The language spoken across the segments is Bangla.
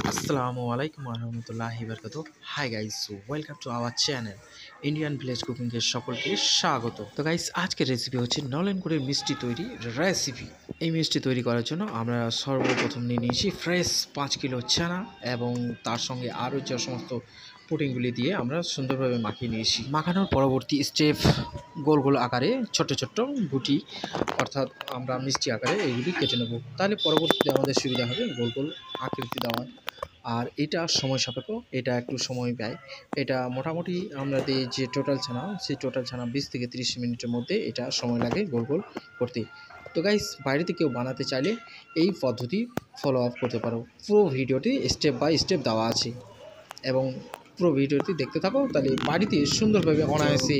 Assalamu alaikum warahmatullahi wabarakatuh. Hi guys, so welcome to our channel Indian village cooking এর সকলকে স্বাগত। তো গাইস আজকের রেসিপি হচ্ছে নলেন গুড়ের মিষ্টি তৈরি রেসিপি। এই মিষ্টি তৈরি করার জন্য আমরা সর্বপ্রথম নিয়ে নিয়েছি ফ্রেশ 5 কিলো ছানা এবং তার সঙ্গে আরও যে সমস্ত পুডিংগুলি দিয়ে আমরা সুন্দরভাবে মাখিয়ে নিয়েছি। মাখানোর পরবর্তী স্টেপ গোল গোল আকারে ছোট ছোট গুটি অর্থাৎ আমরা মিষ্টি আকারে এইগুলি কেটে নেব, তাহলে পরবর্তীতে আমাদের সুবিধা হবে গোল গোল আকৃতি দেওয়ার। আর এটা সময় সাপেক্ষ, এটা একটু সময় ব্যয়। এটা মোটামুটি আমরা দিই যে টোটাল ছানা, সেই টোটাল ছানা 20 থেকে 30 মিনিটের মধ্যে এটা সময় লাগে গোল গোল করতে। তো গাইস বাইরেতে কেউ বানাতে চাইলে এই পদ্ধতি ফলো আপ করতে পারো। পুরো ভিডিওটি স্টেপ বাই স্টেপ দেওয়া আছে এবং পুরো ভিডিওটি দেখতে থাকো, তাহলে বাড়িতে সুন্দরভাবে অনায়াসে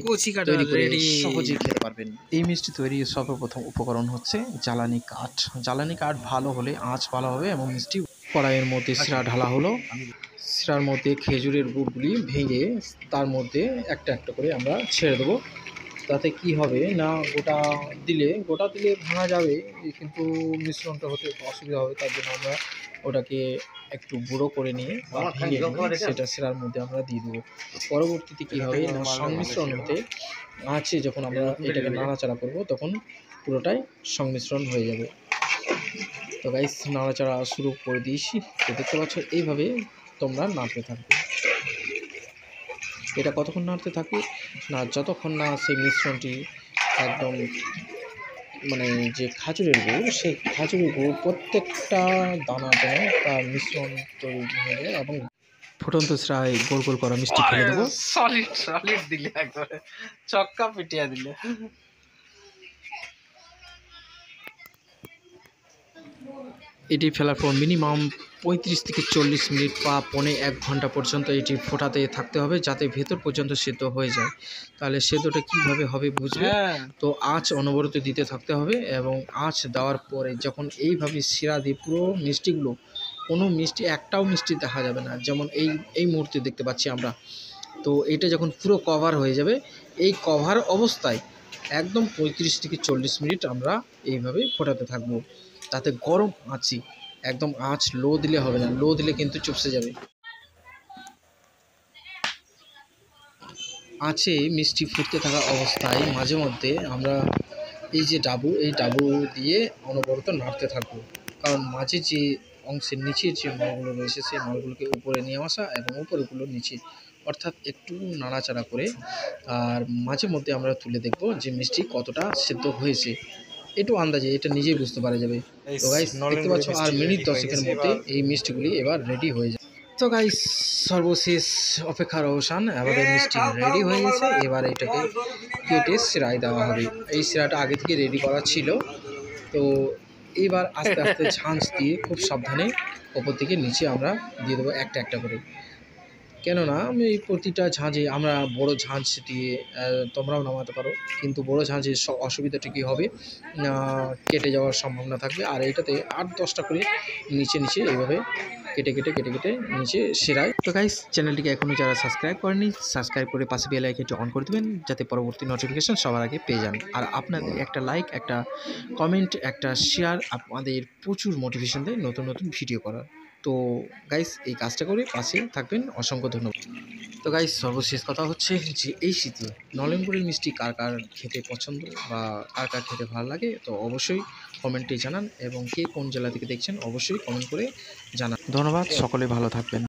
তৈরি করে সহজেই খেতে পারবেন। এই মিষ্টি তৈরির সর্বপ্রথম উপকরণ হচ্ছে জ্বালানি কাঠ। জ্বালানি কাঠ ভালো হলে আঁচ ভালো হবে এবং মিষ্টি। কড়াইয়ের মধ্যে শিরা ঢালা হলো, শিরার মধ্যে খেজুরের গুড়গুলি ভেঙে তার মধ্যে একটা একটা করে আমরা ছেড়ে দেবো। তাতে কি হবে না, গোটা দিলে ভাঙা যাবে, কিন্তু মিশ্রণটা হতে অসুবিধা হবে। তার জন্য আমরা ওটাকে একটু গুঁড়ো করে নিয়ে ভেঙে সেটা শিরার মধ্যে আমরা দিয়ে দেবো। পরবর্তীতে কী হবে না, সংমিশ্রণ হতে আছে যখন আমরা এটাকে নাড়াচাড়া করবো তখন পুরোটাই সংমিশ্রণ হয়ে যাবে। তো গাইস নাড়াচাড়া শুরু করে দিয়েছি, তো দেখতে পাচ্ছ এইভাবে তোমরা নাড়তে থাকবে। এটা কতক্ষণ নাড়তে থাকবে না, যতক্ষণ না সেই মিশ্রণটি একদম মানে যে খাজুরের গুড়, সেই খাজুরের গুড় প্রত্যেকটা দানা যেন তার মিশ্রণ তৈরি হয়ে যায় এবং ফুটন্ত শিরায় গোল গোল করা মিষ্টি ফেলে দেবো। সলিড দিলে একবারে চক্কা পিটিয়ে দিলে। এটি ফেলার পর মিনিমাম 35 থেকে 40 মিনিট বা পৌনে 1 ঘন্টা পর্যন্ত এটি ফোটাতে থাকতে হবে, যাতে ভেতর পর্যন্ত সেদ্ধ হয়ে যায়। তাহলে সেদ্ধটা কীভাবে হবে বুঝবে। তো আঁচ অনবরত দিতে থাকতে হবে এবং আঁচ দেওয়ার পরে যখন এইভাবে শিরা দিয়ে পুরো মিষ্টিগুলো, কোনো মিষ্টি একটাও মিষ্টি দেখা যাবে না, যেমন এই মুহূর্তে দেখতে পাচ্ছি আমরা। তো এটা যখন পুরো কভার হয়ে যাবে, এই কভার অবস্থায় একদম 35 থেকে 40 মিনিট আমরা এইভাবে ফোটাতে থাকবো, তাতে গরম আঁচে। একদম আঁচ লো দিলে হবে না, লো দিলে কিন্তু চুপসে যাবে। আঁচে মিষ্টি ফুটতে থাকা অবস্থায় মাঝে মধ্যে আমরা এই ডাবু দিয়ে অনবরত নাড়তে থাকবো, কারণ মাঝে যে অংশের নিচের যে মালগুলো রয়েছে সেই মালগুলোকে উপরে নিয়ে আসা এবং উপরেগুলো নিচে, অর্থাৎ একটু নাড়াচাড়া করে। আর মাঝে মধ্যে আমরা তুলে দেখব যে মিষ্টি কতটা সেদ্ধ হয়েছে, একটু আন্দাজে এটা নিজেই বুঝতে পারা যাবে। তো গাইস দেখতে পাচ্ছ আর মিনিট 10-এর মধ্যে এই মিষ্টিগুলি এবার রেডি হয়ে যাবে। তো গাইস সর্বশেষ অপেক্ষার অবসান, আমাদের মিষ্টি রেডি হয়ে গেছে। এবার এটাকে কেটে শিরায় দেওয়া হবে। এই শিরাটা আগে থেকে রেডি করা ছিল। তো এবার আস্তে আস্তে ঝাঁঝ দিয়ে খুব সাবধানে ওপর থেকে নিচে আমরা দিয়ে দেবো একটা একটা করে। কেননা আমি এই প্রতিটা ঝাঁঝে আমরা বড় ঝাঁঝ দিয়ে তোমরাও নামাতে পারো, কিন্তু বড় ঝাঁঝের অসুবিধাটা কী হবে না, কেটে যাওয়ার সম্ভাবনা থাকবে। আর এটাতে 8-10টা করে নিচে এইভাবে কেটে নিচে শিরায়। তো গাইস চ্যানেলটিকে এখনও যারা সাবস্ক্রাইব করেনি, সাবস্ক্রাইব করে পাশে বেল আইকনটি অন করে দেবেন, যাতে পরবর্তী নোটিফিকেশন সবার আগে পেয়ে যান। আর আপনাদের একটা লাইক, একটা কমেন্ট, একটা শেয়ার আমাদের প্রচুর মোটিভেশন দেয় নতুন ভিডিও করার। তো গাইস এই কাজটা করে পাশে থাকবেন, অসংখ্য ধন্যবাদ। তো গাইস সর্বশেষ কথা হচ্ছে যে এই শীতে নলেন গুড়ের মিষ্টি কার কার খেতে পছন্দ বা কার কার খেতে ভালো লাগে, তো অবশ্যই কমেন্টে জানান এবং কে কোন জেলা থেকে দেখছেন অবশ্যই কমেন্ট করে জানান। ধন্যবাদ, সকলে ভালো থাকবেন।